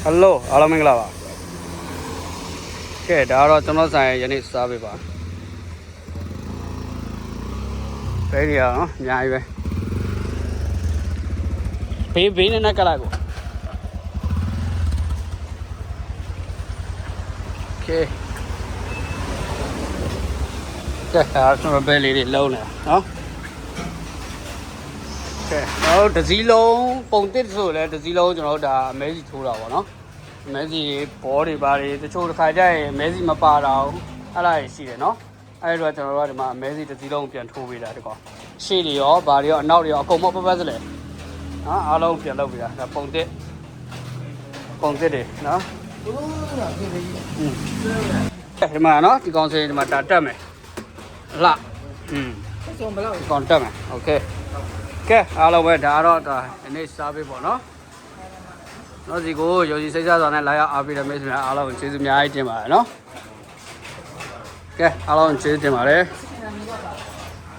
Hello အားလုံးမင်္ဂလာပါကဲဒါကတော့ကျွန်တော်ဆိုင်ယနေ့စားပေးပါဘယ်နေရာနော်အများကြီးပဲဘေးနဲ့ကလာကိုကဲအားကျွန်တော်ပဲလေးတွေလုံးနေနော်ကဲတော့တစ်စီးလုံးပုံတစ်ဆိုလဲတစ်စီးလုံးကျွန်တော်တို့ဒါအမဲစီထိုးတာပေါ့နော်အမဲစီဘောတွေပါတယ်တချို့တစ်ခါကျရင်အမဲစီမပါတော့အဲ့ဒါရှိတယ်နော်အဲ့တော့ကျွန်တော်တို့ကဒီမှာအမဲစီတစ်စီးလုံးပြန်ထိုးပေးတာဒီကောင်ရှေ့တွေရောဘာတွေရောအနောက်တွေရောအကုန်မပတ်စလဲနော်အားလုံးပြန်လုပ်ပေးတာဒါပုံတစ်တွေနော်ဒီမှာနော်ဒီကောင်စင်ဒီမှာတာတက်မယ်လှဆုံးဘယ်လောက်ဒီကောင်တက်မယ်โอเคကဲအားလုံးပဲဒါတော့ဒါဒီနေ့စားပေးပေါ့နော်တော့စီကိုရောစီစိတ်စားစွာနဲ့လာရောက်အားပေးတဲ့မိတ်ဆွေများအားလုံးကျေးဇူးအများကြီးတင်ပါတယ်နော်ကဲအားလုံးကျေးဇူးတင်ပါတယ်